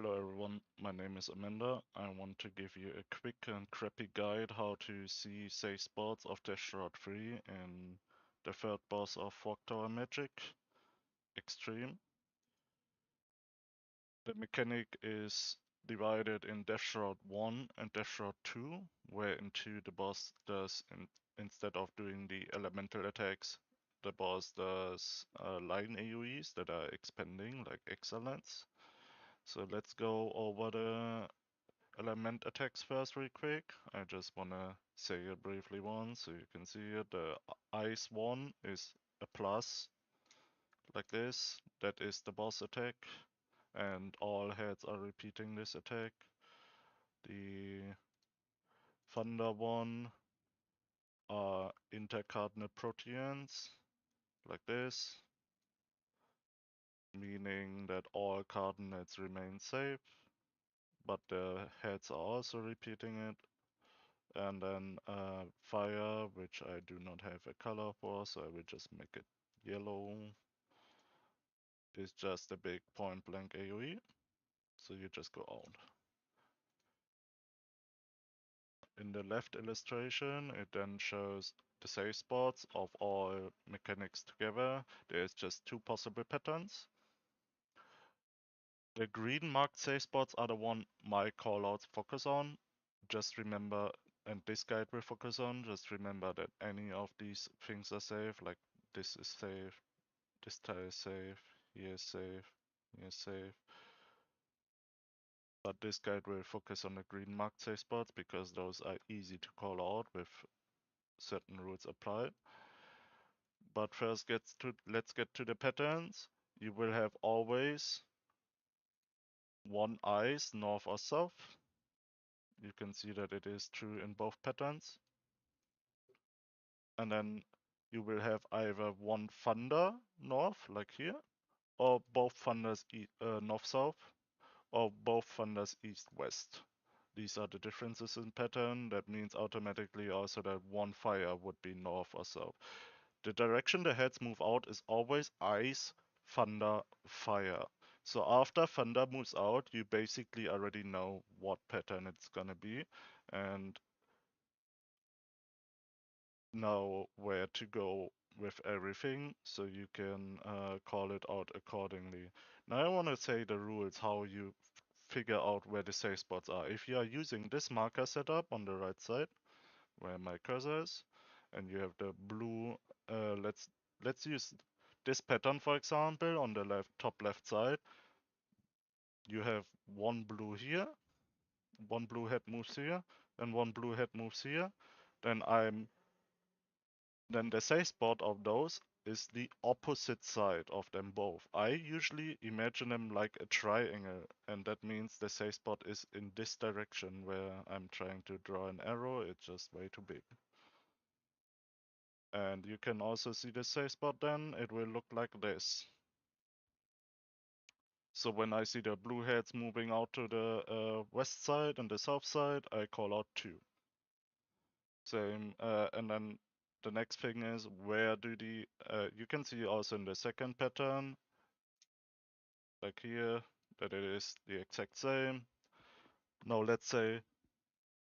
Hello everyone, my name is Amanda. I want to give you a quick and crappy guide how to see safe spots of the Shroud 3 in the third boss of Fog Tower Magic, Extreme. The mechanic is divided in Death Shroud 1 and Death Shroud 2, where in 2 the boss does, instead of doing the elemental attacks, the boss does line AoEs that are expanding, like Excellence. So let's go over the element attacks first real quick. I just wanna say it briefly once so you can see it. The ice one is a plus, like this. That is the boss attack, and all heads are repeating this attack. The thunder one are intercardinal proteans, like this, meaning that all cardinates remain safe, but the heads are also repeating it. And then fire, which I do not have a color for, so I will just make it yellow, is just a big point blank AoE, so you just go out. In the left illustration, it then shows the safe spots of all mechanics together. There's just two possible patterns. The green marked safe spots are the one my callouts focus on. Just remember, and this guide will focus on, just remember that any of these things are safe, like this is safe, this tile is safe, here is safe, here is safe. But this guide will focus on the green marked safe spots because those are easy to call out with certain rules applied. But first let's get to the patterns. You will have always one ice, north or south. You can see that it is true in both patterns. And then you will have either one thunder, north, like here, or both thunders north-south, or both thunders east-west. These are the differences in pattern. That means automatically also that one fire would be north or south. The direction the heads move out is always ice, thunder, fire. So after thunder moves out, you basically already know what pattern it's gonna be and know where to go with everything, so you can call it out accordingly. Now I want to say the rules, how you figure out where the safe spots are. If you are using this marker setup on the right side, where my cursor is, and you have the blue, let's use this pattern for example. On the top left side, you have one blue here, one blue head moves here, and one blue head moves here. Then the safe spot of those is the opposite side of them both. I usually imagine them like a triangle, and that means the safe spot is in this direction where I'm trying to draw an arrow. It's just way too big. And you can also see the safe spot then. It will look like this. So when I see the blue heads moving out to the west side and the south side, I call out 2. Same, and then the next thing is where do you can see also in the second pattern, like here, that it is the exact same. Now let's say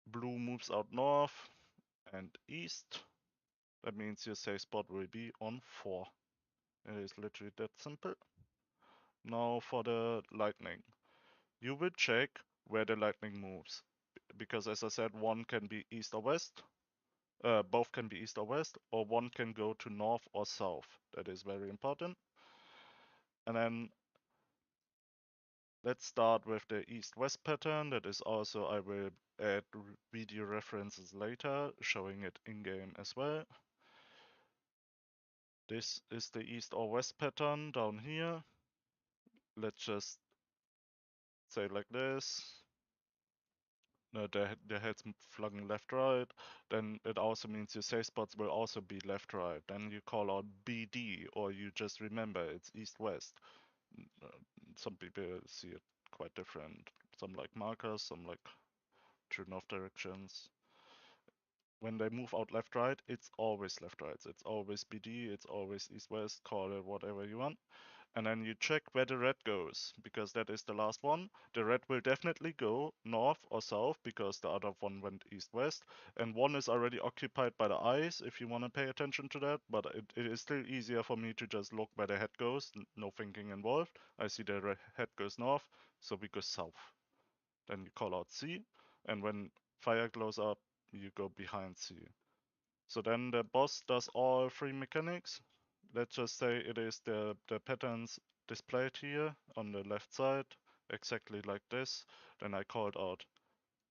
blue moves out north and east. That means your safe spot will be on 4. It is literally that simple. Now for the lightning. You will check where the lightning moves. Because as I said, one can be east or west. Both can be east or west, or one can go to north or south. That is very important. And then let's start with the east-west pattern. That is also, I will add video references later, showing it in-game as well. This is the east or west pattern down here. Let's just say like this. The head's flung left right, then it also means your safe spots will also be left right. Then you call out BD, or you just remember it's east west. Some people see it quite different. Some like markers, some like true north directions. When they move out left right, it's always left right. It's always BD, it's always east west, call it whatever you want. and then you check where the red goes, because that is the last one. The red will definitely go north or south, because the other one went east-west, and one is already occupied by the eyes, if you want to pay attention to that, but it is still easier for me to just look where the head goes, no thinking involved. I see the head goes north, so we go south. Then you call out C, and when fire glows up, you go behind C. So then the boss does all three mechanics. Let's just say it is the patterns displayed here on the left side, exactly like this. Then I called out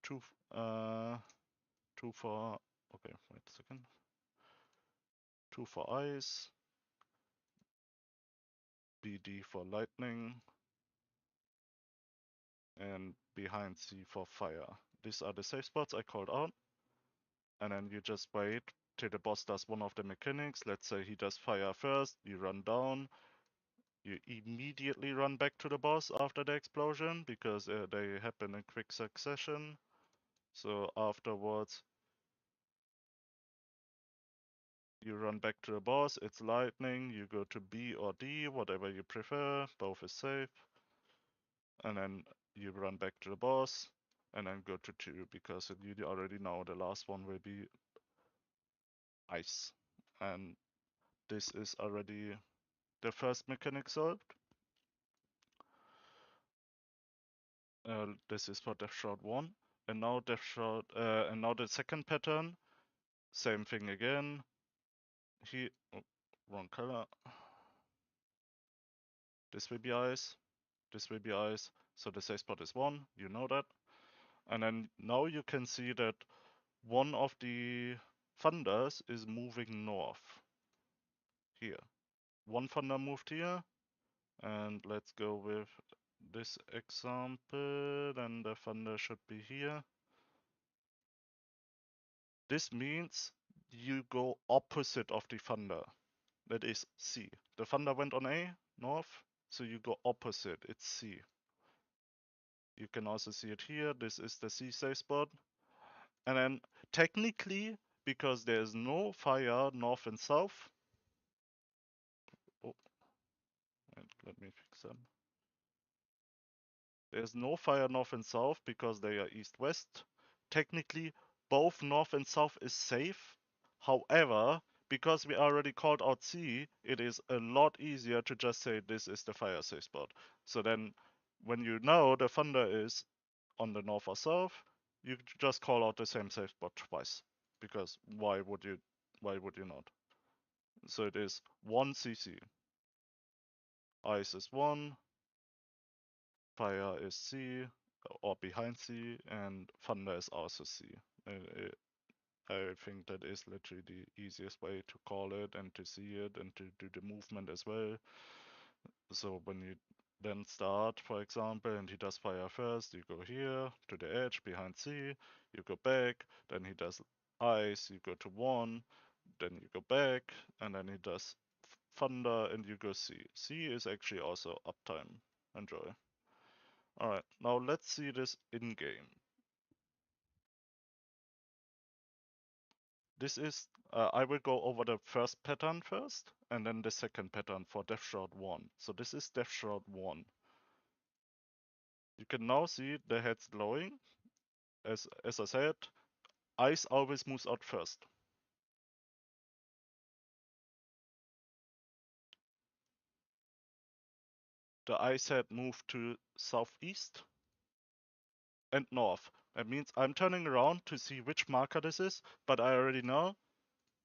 two for, okay, wait a second. 2 for ice, BD for lightning, and behind C for fire. These are the safe spots I called out. And then you just wait till the boss does one of the mechanics. Let's say he does fire first, you run down, you immediately run back to the boss after the explosion, because they happen in quick succession. So afterwards, you run back to the boss, it's lightning, you go to B or D, whatever you prefer, both is safe. And then you run back to the boss, and then go to 2, because you already know the last one will be ice. And this is already the first mechanic solved. This is for Death Shroud 1. And now Death Shroud, and now the second pattern, same thing again. He, oh, wrong color. This will be ice. This will be ice. So the safe spot is 1, you know that. And then now you can see that one of the thunders is moving north. Here. One thunder moved here. And let's go with this example. Then the thunder should be here. This means you go opposite of the thunder. That is C. The thunder went on A, north, so you go opposite, it's C. You can also see it here, this is the C safe spot. And then technically, because there's no fire north and south, oh, let me fix them. There's no fire north and south because they are east-west. Technically, both north and south is safe. However, because we already called out C, it is a lot easier to just say this is the fire safe spot. So then, when you know the thunder is on the north or south, you just call out the same safe spot twice. Because why would you not? So it is 1 CC. Ice is 1, fire is C, or behind C, and thunder is also C. I think that is literally the easiest way to call it and to see it and to do the movement as well. So when you then start, for example, and he does fire first, you go here to the edge behind C, you go back, then he does ice, you go to 1, then you go back, and then he does thunder and you go C. C is actually also uptime. Enjoy. Alright, now let's see this in-game. This is, I will go over the first pattern first, and then the second pattern for Death Shroud 1. So this is Death Shroud 1. You can now see the heads glowing. As I said, ice always moves out first. The ice head moved to southeast and north. That means I'm turning around to see which marker this is, but I already know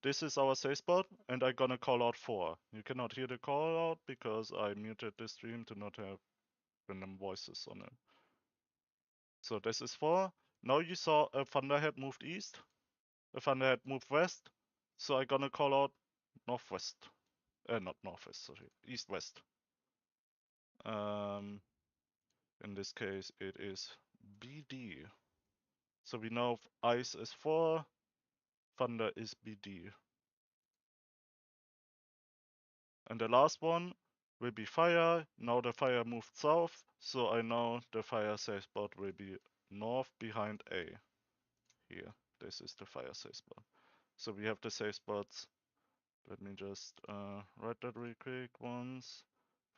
this is our safe spot, and I'm gonna call out 4. You cannot hear the call out because I muted the stream to not have random voices on it. So this is 4. Now you saw a thunderhead moved east, a thunderhead moved west, so I'm gonna call out northwest. Not northwest, sorry, east-west. In this case, it is BD. So we know ice is 4, thunder is BD. And the last one will be fire. Now the fire moved south, so I know the fire safe spot will be north behind A. Here, this is the fire safe spot. So we have the safe spots. Let me just write that real quick once.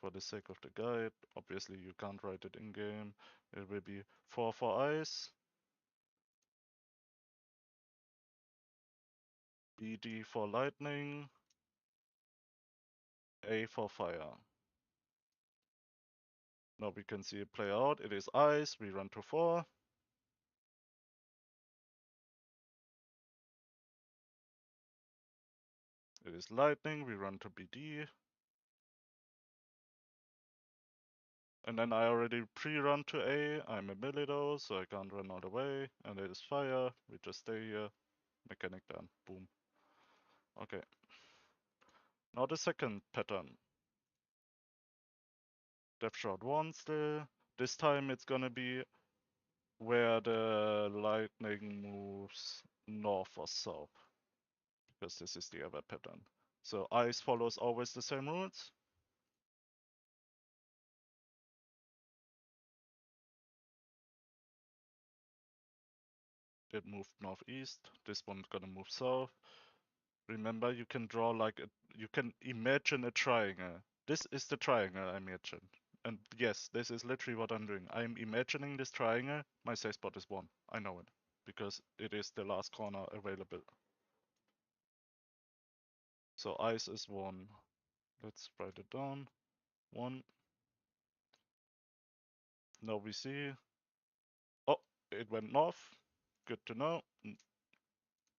for the sake of the guide. Obviously, you can't write it in game. It will be 4 for ice, BD for lightning, A for fire. Now we can see it play out. It is ice, we run to 4. It is lightning, we run to BD. And then I already pre-run to A. I'm a melee though, so I can't run all the way. And it is fire, we just stay here. Mechanic done, boom. Okay. Now the second pattern. Death Shroud 1 still. This time it's gonna be where the lightning moves north or south, because this is the other pattern. So ice follows always the same rules. It moved northeast. This one's gonna move south. Remember, you can draw like you can imagine a triangle. This is the triangle I imagined. And yes, this is literally what I'm doing. I'm imagining this triangle. My safe spot is 1. I know it, because it is the last corner available. So ice is 1. Let's write it down. 1. Now we see. Oh, it went north. Good to know.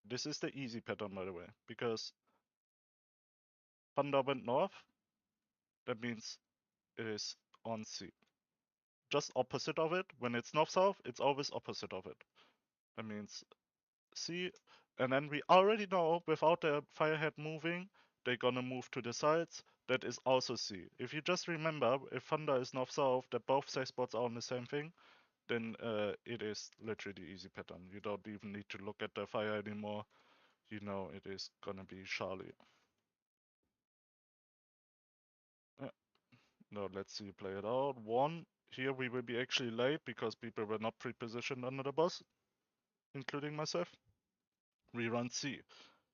This is the easy pattern, by the way, because thunder went north. That means it is on C. Just opposite of it. When it's north-south, it's always opposite of it. That means C. And then we already know without the firehead moving, they're gonna move to the sides. That is also C. If you just remember, if thunder is north-south, that both safe spots are on the same thing, then it is literally the easy pattern. You don't even need to look at the fire anymore. You know it is gonna be Charlie. Now let's see play it out. 1. Here we will be actually late because people were not pre-positioned under the boss, including myself. We run C.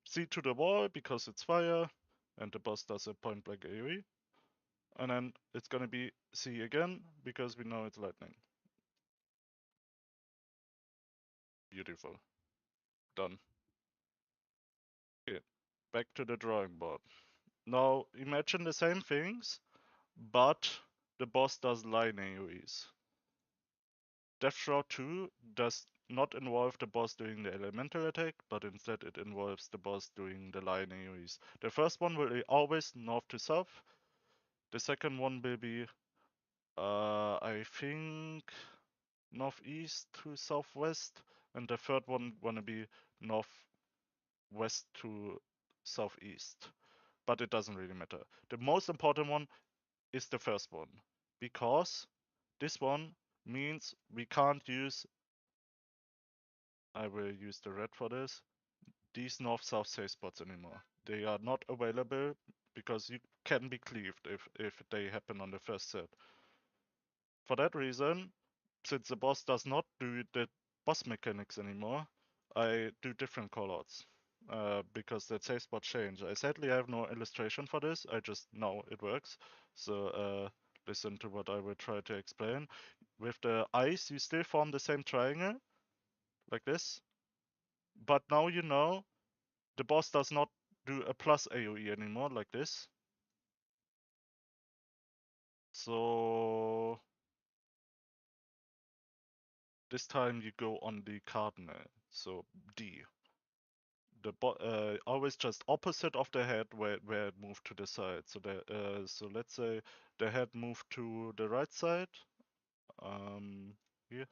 C to the wall because it's fire, and the boss does a point blank AoE. And then it's gonna be C again because we know it's lightning. Beautiful. Done. Okay. Back to the drawing board. Now imagine the same things, but the boss does line AoEs. Death Shroud 2 does not involve the boss doing the elemental attack, but instead it involves the boss doing the line AoEs. The first one will be always north to south. The second one will be, I think, northeast to southwest. And the third one gonna be northwest to southeast. But it doesn't really matter. The most important one is the first one, because this one means we can't use, I will use the red for this, these north-south safe spots anymore. They are not available because you can be cleaved if they happen on the first set. For that reason, since the boss does not do the boss mechanics anymore, I do different callouts. Because the safe spot change. I sadly have no illustration for this, I just know it works. So listen to what I will try to explain. With the ice, you still form the same triangle, like this. But now you know the boss does not do a plus AoE anymore, like this. So this time you go on the cardinal, so D. Always just opposite of the head where it moved to the side. So let's say the head moved to the right side, here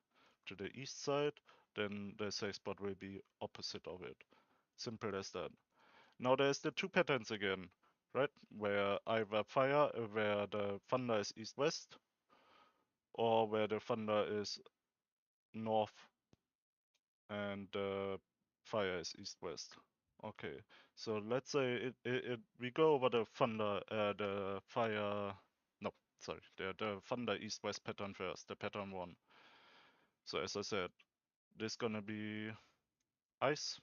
to the east side, then the safe spot will be opposite of it. Simple as that. Now there's the two patterns again, right? Where either where the thunder is east-west, or where the thunder is north and the fire is east-west. Okay, so let's say we go over the thunder, the fire, no, sorry, the thunder east-west pattern first, the pattern 1. So as I said, this gonna be ice,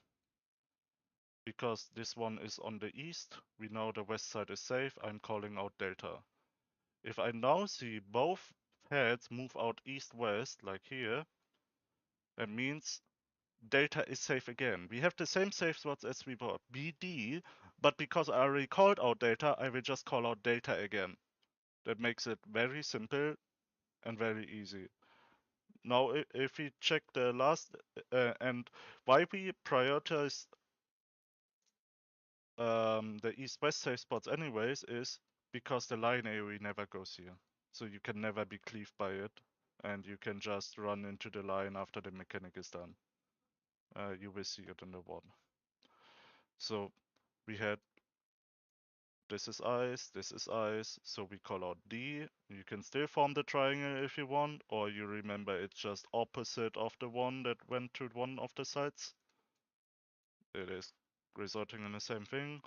because this one is on the east. We know the west side is safe. I'm calling out delta. If I now see both heads move out east-west, like here, that means data is safe again. We have the same safe spots as we bought, BD, but because I already called out data, I will just call out data again. That makes it very simple and very easy. Now, if we check the last, and why we prioritize the east-west safe spots anyways is because the line AoE never goes here. So you can never be cleaved by it, and you can just run into the line after the mechanic is done. You will see it in the one. So we had this is ice, so we call out D. You can still form the triangle if you want, or you remember it's just opposite of the one that went to one of the sides. It is resulting in the same thing.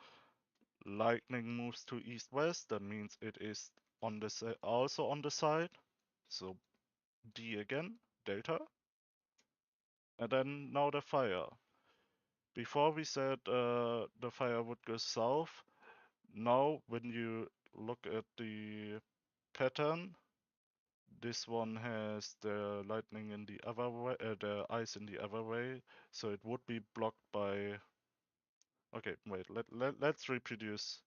Lightning moves to east-west, that means it is on the also on the side. So D again, delta. And then now the fire. Before we said the fire would go south. Now when you look at the pattern, this one has the lightning in the other way, the ice in the other way, so it would be blocked by. Okay, wait. Let's reproduce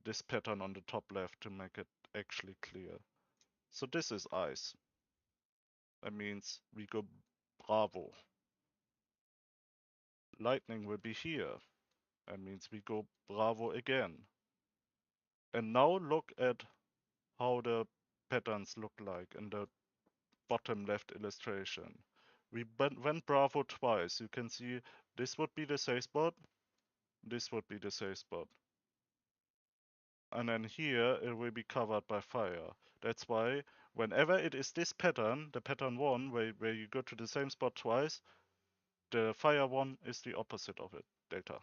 this pattern on the top left to make it actually clear. So this is ice. That means we go Bravo. Lightning will be here. That means we go Bravo again. And now look at how the patterns look like in the bottom left illustration. We went Bravo twice. You can see this would be the safe spot, this would be the safe spot. And then here it will be covered by fire. That's why whenever it is this pattern, the pattern 1, where you go to the same spot twice, the fire one is the opposite of it, delta.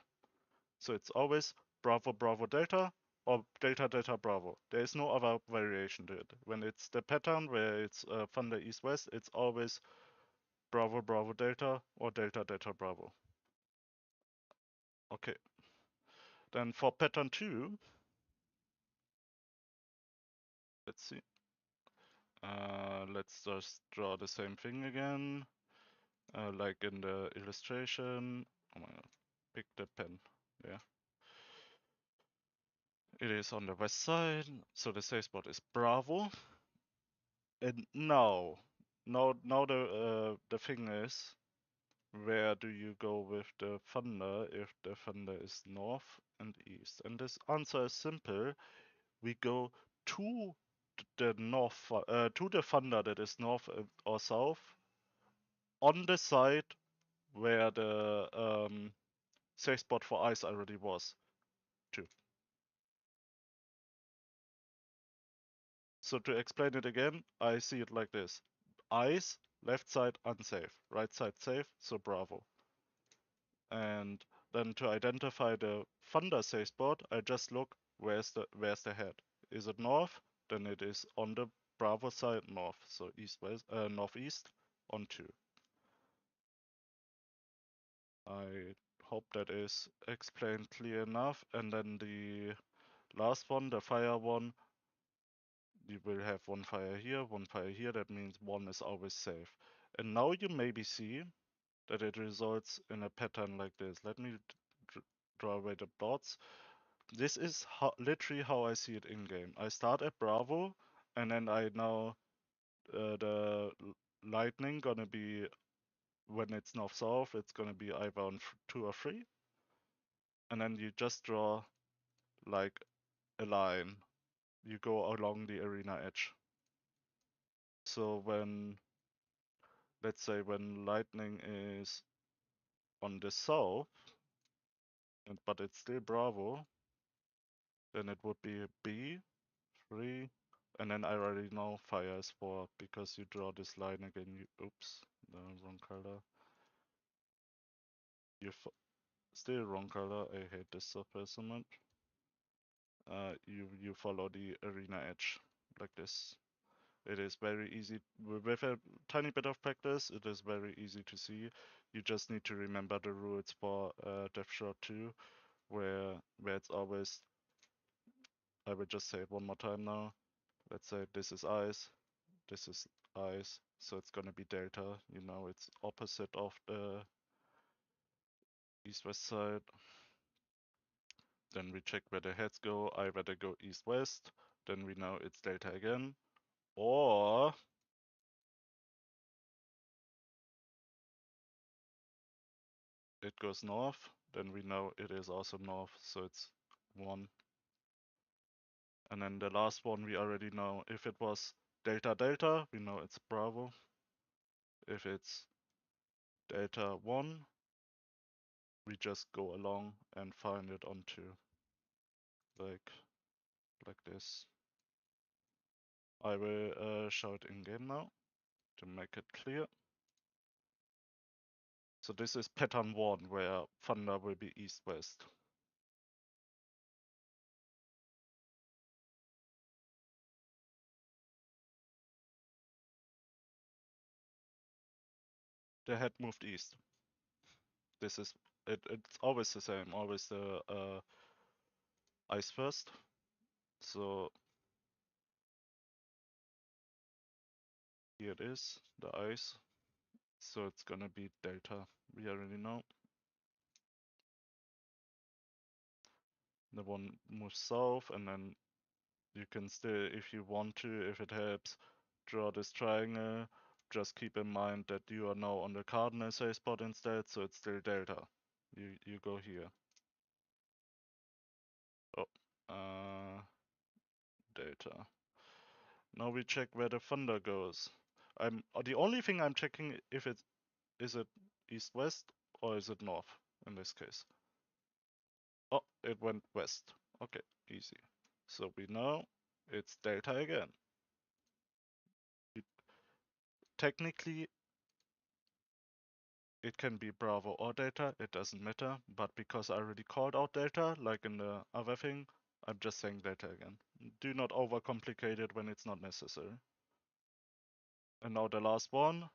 So it's always Bravo, Bravo, Delta, or Delta, Delta, Bravo. There is no other variation to it. When it's the pattern where it's Thunder East West, it's always Bravo, Bravo, Delta, or Delta, Delta, Bravo. Okay. Then for pattern 2, let's see. Let's just draw the same thing again, like in the illustration. Oh my god, pick the pen. Yeah. It is on the west side, so the safe spot is Bravo. And now the thing is, where do you go with the thunder if the thunder is north and east? And this answer is simple. We go to the north, to the thunder that is north or south, on the side where the safe spot for ice already was. Too. So to explain it again, I see it like this. Ice, left side unsafe, right side safe, so Bravo. And then to identify the thunder safe spot, I just look where's the head. Is it north? Then it is on the Bravo side north, so east west northeast on 2. I hope that is explained clear enough. And then the last one, the fire one, you will have one fire here, one fire here. That means one is always safe. And now you maybe see that it results in a pattern like this. Let me draw away the dots. This is literally how I see it in game. I start at Bravo, and then I now the lightning gonna be when it's north south. It's gonna be either on 2 or 3, and then you just draw like a line. You go along the arena edge. So when, let's say, when lightning is on the south, but it's still Bravo, then it would be B, 3, and then I already know fire is 4 because you draw this line again. Oops, the wrong color. You still wrong color. I hate this software so much. You follow the arena edge like this. It is very easy with a tiny bit of practice. It is very easy to see. You just need to remember the rules for Death Shroud 2, where it's always. I will just say it one more time now. let's say this is ice, this is ice, so it's gonna be delta. You know, it's opposite of the east-west side. Then we check where the heads go. I rather go east-west. Then we know it's delta again. Or it goes north. Then we know it is also north, so it's 1. And then the last one we already know. If it was delta delta, we know it's Bravo. If it's delta 1, we just go along and find it on 2. Like this. I will show it in game now to make it clear. So this is pattern 1, where thunder will be east-west. The head moved east. This is it's always the same, always the ice first. So here it is, the ice. So it's gonna be delta. We already know. The one moves south, and then you can still, if you want to, if it helps, draw this triangle. Just keep in mind that you are now on the cardinal safe spot instead, so it's still delta. You go here. Oh, delta. Now we check where the thunder goes. The only thing I'm checking if it is it east-west or is it north in this case. Oh, it went west. Okay, easy. So we know it's delta again. Technically, it can be Bravo or delta, it doesn't matter, but because I already called out delta, like in the other thing, I'm just saying delta again. Do not overcomplicate it when it's not necessary. And now the last one.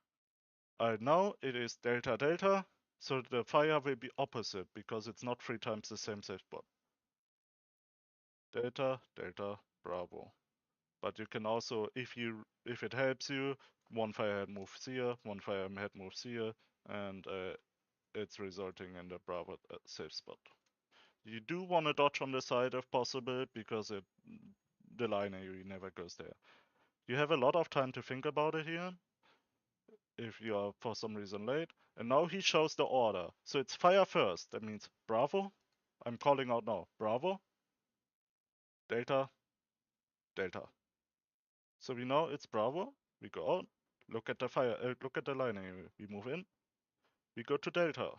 I know it is delta delta, so the fire will be opposite because it's not 3 times the same safe spot. Delta, delta, Bravo. But you can also, if it helps you, one firehead moves here, one firehead moves here, and it's resulting in the Bravo safe spot. You do want to dodge on the side if possible, because the line AoE never goes there. You have a lot of time to think about it here, if you are for some reason late. And now he shows the order. So it's fire first. That means Bravo. I'm calling out now. Bravo, Delta, Delta. So we know it's Bravo. We go out. Look at the fire. Look at the line area. We move in. We go to Delta.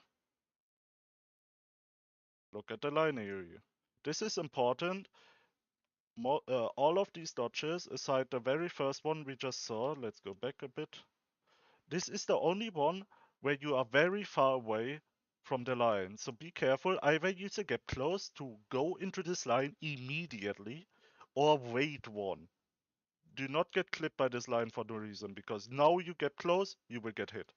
Look at the line area. This is important. All of these dodges, aside the very first one we just saw. Let's go back a bit. This is the only one where you are very far away from the line. So be careful. Either use a gap close to go into this line immediately, or wait one. Do not get clipped by this line for no reason, because now you get close, you will get hit.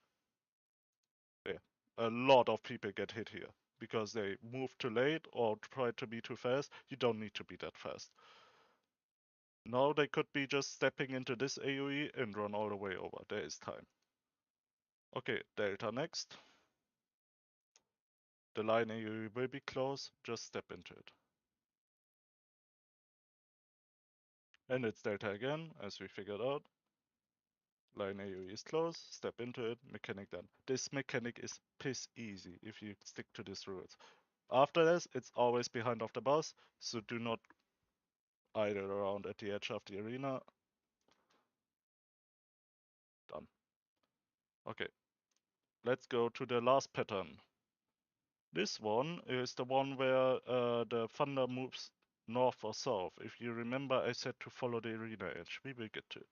Yeah. A lot of people get hit here because they move too late or try to be too fast. You don't need to be that fast. Now they could be just stepping into this AoE and run all the way over. There is time. Okay, Delta next. The line AoE will be close, just step into it. And it's Delta again, as we figured out. Line AoE is close, step into it, mechanic done. This mechanic is piss easy if you stick to these rules. After this, it's always behind of the boss, so do not idle around at the edge of the arena. Done. Okay, let's go to the last pattern. This one is the one where the thunder moves north or south. If you remember, I said to follow the arena edge. We will get to it.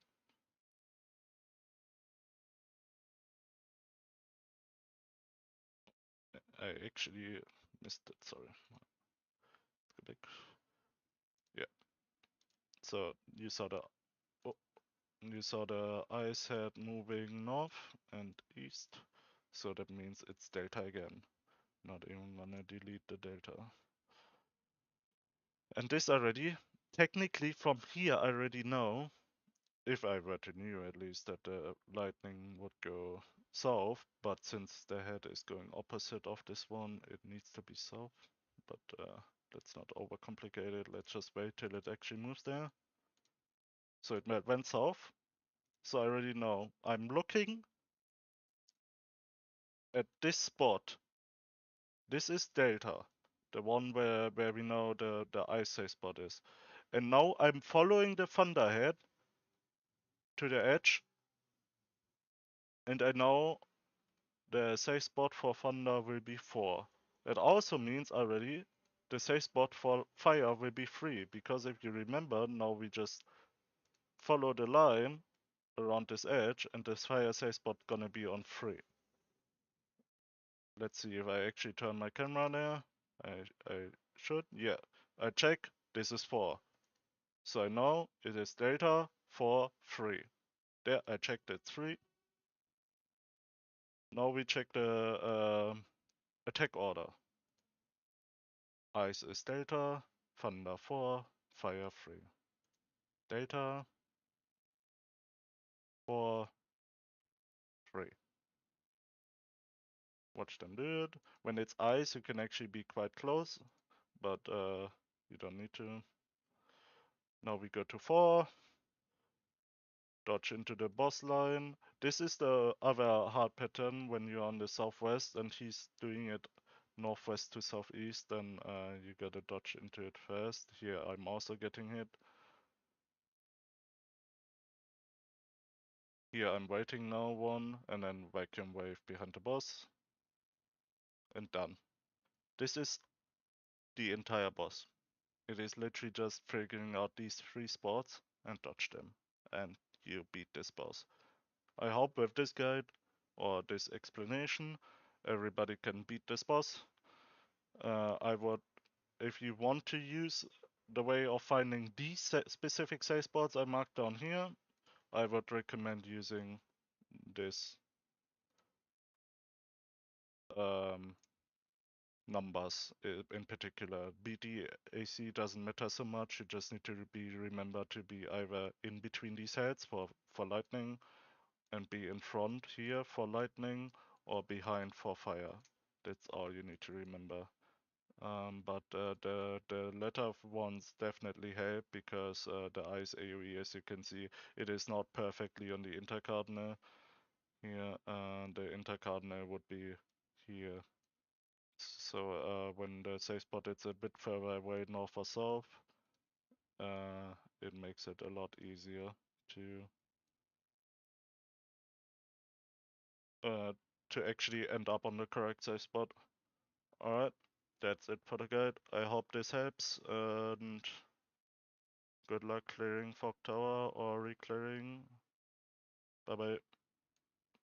I actually missed it, sorry. Let's go back. Yeah. So oh, you saw the ice head moving north and east. So that means it's delta again. Not even gonna delete the delta. And this already, technically from here I already know if I were to knew at least that the lightning would go south, but since the head is going opposite of this one, it needs to be south. But let's not overcomplicate it. Let's just wait till it actually moves there. So it went south. So I already know. I'm looking at this spot. This is Delta, the one where we know the ice safe spot is. And now I'm following the thunderhead to the edge, and I know the safe spot for thunder will be 4. That also means already the safe spot for fire will be 3, because if you remember, now we just follow the line around this edge, and this fire safe spot gonna be on 3. Let's see if I actually turn my camera there. I should, yeah. I check, this is 4. So I know it is delta 4, 3. There, I checked it 3. Now we check the attack order. Ice is delta, thunder 4, fire 3. Delta 4, 3. Watch them do it. When it's ice, you can actually be quite close, but you don't need to. Now we go to 4. Dodge into the boss line. This is the other hard pattern when you're on the southwest and he's doing it northwest to southeast, then you gotta dodge into it first. Here I'm also getting hit. Here I'm waiting now one, and then vacuum wave behind the boss. And done. This is the entire boss. It is literally just figuring out these 3 spots and dodge them. And you beat this boss. I hope with this guide or this explanation, everybody can beat this boss. I would, if you want to use the way of finding these specific safe spots I marked down here, I would recommend using this numbers in particular. BD AC doesn't matter so much. You just need to be remember to be either in between these heads for lightning, and be in front here for lightning, or behind for fire. That's all you need to remember. But the latter ones definitely help, because the ice AoE, as you can see, it is not perfectly on the intercardinal here. The intercardinal would be here. So when the safe spot is a bit further away, north or south, it makes it a lot easier to uh, actually end up on the correct safe spot. Alright, that's it for the guide. I hope this helps, and good luck clearing Fog Tower or re-clearing. Bye bye.